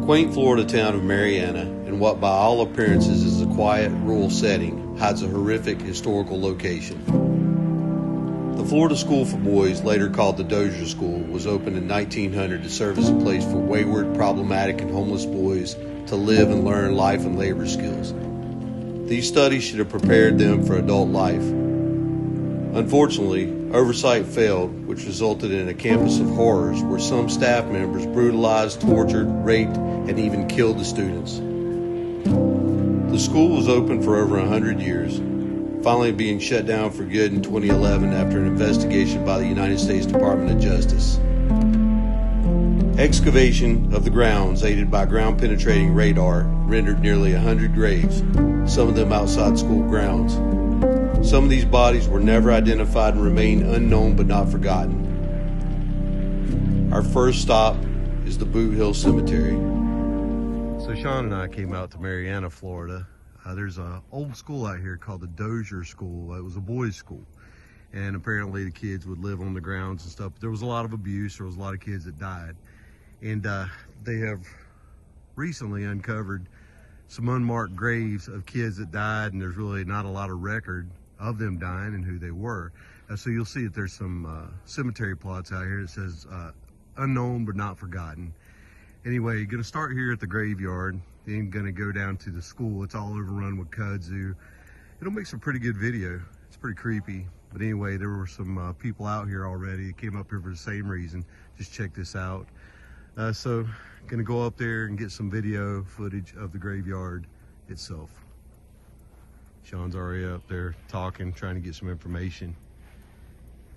quaint Florida town of Marianna, in what by all appearances is a quiet, rural setting, hides a horrific historical location. The Florida School for Boys, later called the Dozier School, was opened in 1900 to serve as a place for wayward, problematic, and homeless boys to live and learn life and labor skills. These studies should have prepared them for adult life. Unfortunately, oversight failed, which resulted in a campus of horrors where some staff members brutalized, tortured, raped, and even killed the students. The school was open for over 100 years, finally being shut down for good in 2011 after an investigation by the United States Department of Justice. Excavation of the grounds, aided by ground-penetrating radar, rendered nearly 100 graves, some of them outside school grounds. Some of these bodies were never identified and remain unknown but not forgotten. Our first stop is the Boot Hill Cemetery. So Shawn and I came out to Marianna, Florida. There's an old school out here called the Dozier School. It was a boys' school. And apparently the kids would live on the grounds and stuff. But there was a lot of abuse. There was a lot of kids that died. And they have recently uncovered some unmarked graves of kids that died, and there's really not a lot of record of them dying and who they were. So you'll see that there's some cemetery plots out here that says unknown but not forgotten. Anyway, you're gonna start here at the graveyard, then gonna go down to the school. It's all overrun with kudzu. It'll make some pretty good video. It's pretty creepy. But anyway, there were some people out here already. They came up here for the same reason. Just check this out. So gonna go up there and get some video footage of the graveyard itself. Shawn's already up there talking, trying to get some information.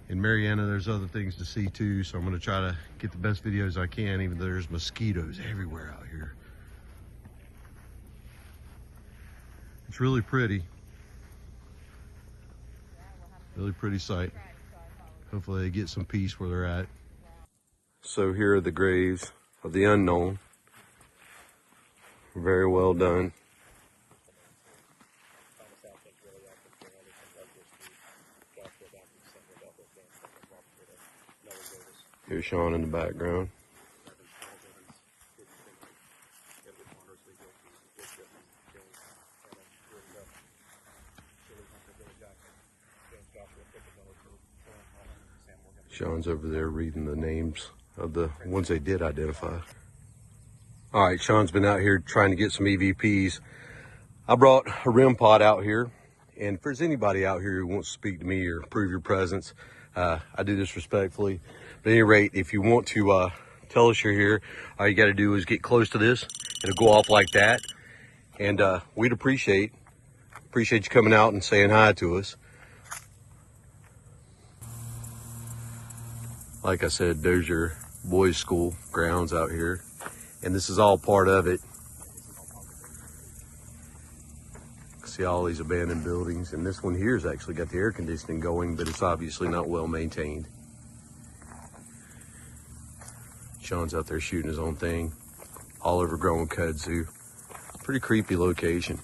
In Marianna, there's other things to see too, so I'm gonna try to get the best videos I can, even though there's mosquitoes everywhere out here. It's really pretty. Really pretty sight. Hopefully they get some peace where they're at. So here are the graves of the unknown. Very well done. Here's Shawn in the background. Shawn's over there reading the names of the ones they did identify. All right, Shawn's been out here trying to get some EVPs. I brought a REM pod out here, and if there's anybody out here who wants to speak to me or prove your presence, I do this respectfully. But at any rate, if you want to tell us you're here, all you got to do is get close to this. It'll go off like that, and we'd appreciate you coming out and saying hi to us. Like I said, Dozier Boys School grounds out here, and this is all part of it. See all these abandoned buildings, and this one here has actually got the air conditioning going, but it's obviously not well maintained. Shawn's out there shooting his own thing, all overgrown with kudzu. Pretty creepy location.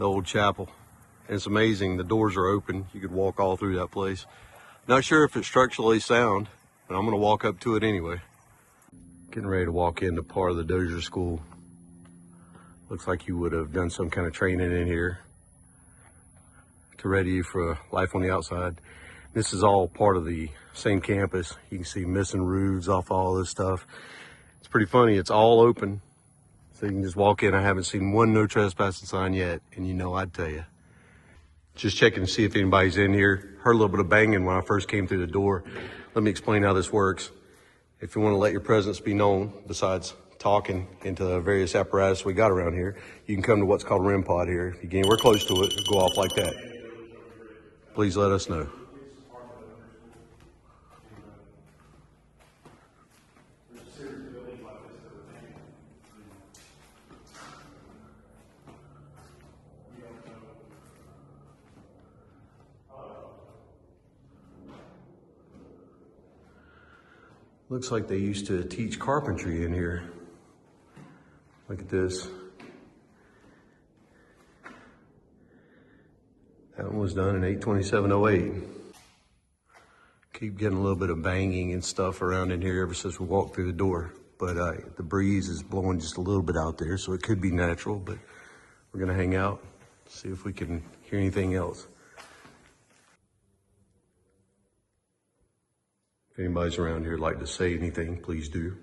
the old chapel. And it's amazing, the doors are open. You could walk all through that place. Not sure if it's structurally sound, but I'm gonna walk up to it anyway. Getting ready to walk into part of the Dozier school. Looks like you would have done some kind of training in here to ready you for life on the outside. This is all part of the same campus. You can see missing roofs off all this stuff. It's pretty funny, it's all open. So you can just walk in. I haven't seen one no trespassing sign yet, and you know I'd tell you. Just checking to see if anybody's in here. Heard a little bit of banging when I first came through the door. Let me explain how this works. If you want to let your presence be known, besides talking into the various apparatus we got around here, you can come to what's called a REM pod here. If you get anywhere close to it, it'll go off like that. Please let us know. Looks like they used to teach carpentry in here. Look at this. That one was done in 8/27/08. Keep getting a little bit of banging and stuff around in here ever since we walked through the door. But the breeze is blowing just a little bit out there, so it could be natural, but we're gonna hang out, see if we can hear anything else. If anybody's around here would like to say anything, please do.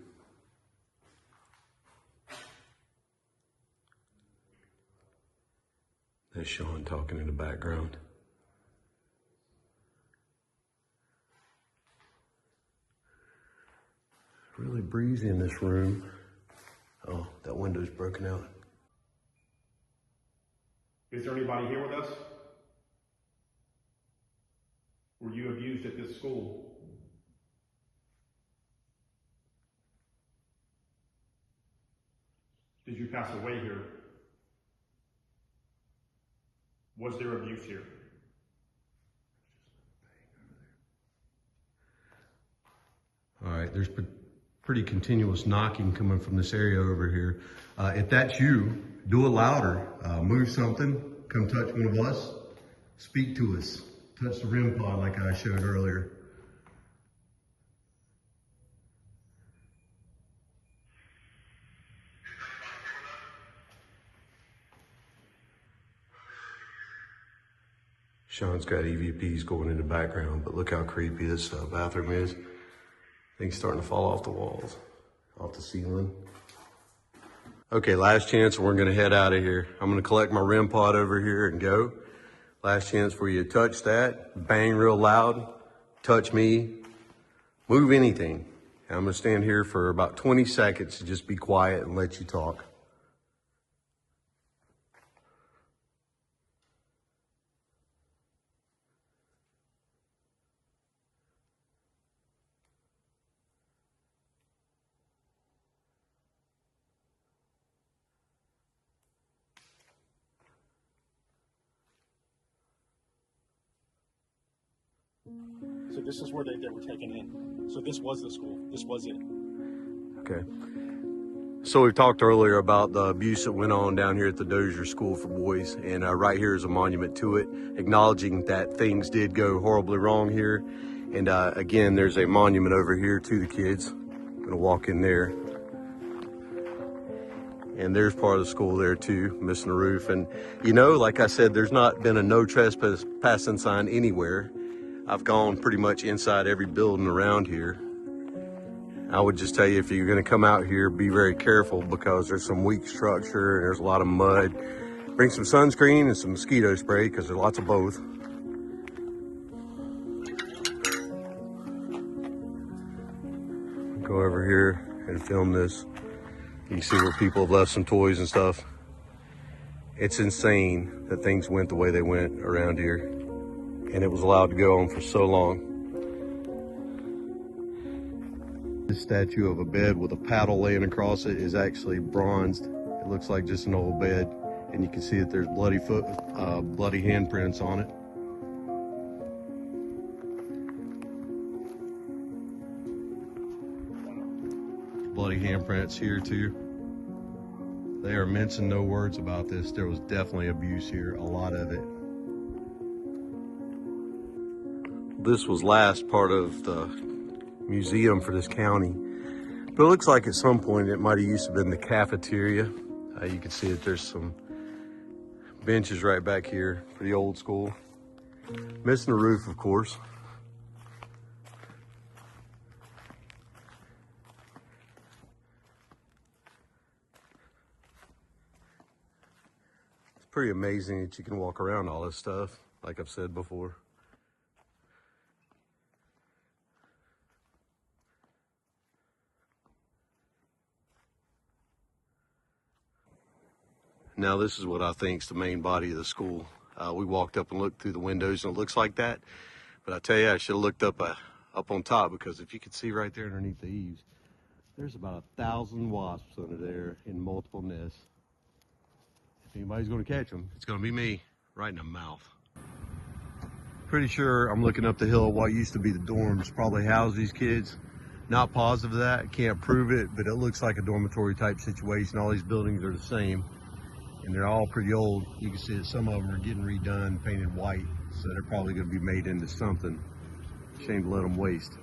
There's Shawn talking in the background. Really breezy in this room. Oh, that window's broken out. Is there anybody here with us? Were you abused at this school? Did you pass away here? Was there abuse here? All right, there's pretty continuous knocking coming from this area over here. If that's you, do it louder. Move something, come touch one of us, speak to us. Touch the REM pod like I showed earlier. Shawn's got EVPs going in the background, but look how creepy this bathroom is. Things starting to fall off the walls, off the ceiling. Okay, last chance, we're gonna head out of here. I'm gonna collect my REM pod over here and go. Last chance for you to touch that, bang real loud, touch me, move anything. And I'm gonna stand here for about 20 seconds to just be quiet and let you talk. So this is where they were taken in. So this was the school. This was it. Okay. So we talked earlier about the abuse that went on down here at the Dozier School for Boys, and right here is a monument to it, acknowledging that things did go horribly wrong here. And again, there's a monument over here to the kids. I'm gonna walk in there. And there's part of the school there too, missing a roof. And you know, like I said, there's not been a no trespassing sign anywhere. I've gone pretty much inside every building around here. I would just tell you, if you're gonna come out here, be very careful because there's some weak structure and there's a lot of mud. Bring some sunscreen and some mosquito spray because there's lots of both. Go over here and film this. You can see where people have left some toys and stuff. It's insane that things went the way they went around here. And it was allowed to go on for so long. This statue of a bed with a paddle laying across it is actually bronzed. It looks like just an old bed. And you can see that there's bloody handprints on it. Bloody handprints here too. They are mincing no words about this. There was definitely abuse here, a lot of it. This was last part of the museum for this county. But it looks like at some point it might have used to have been the cafeteria. You can see that there's some benches right back here, pretty old school. Missing the roof, of course. It's pretty amazing that you can walk around all this stuff, like I've said before. Now this is what I think is the main body of the school. We walked up and looked through the windows and it looks like that. But I tell you, I should have looked up on top, because if you could see right there underneath the eaves, there's about 1,000 wasps under there in multiple nests. If anybody's gonna catch them, it's gonna be me, right in the mouth. Pretty sure I'm looking up the hill, what used to be the dorms probably house these kids. Not positive of that, can't prove it, but it looks like a dormitory type situation. All these buildings are the same. And they're all pretty old. You can see that some of them are getting redone, painted white, so they're probably going to be made into something. Shame to let them waste.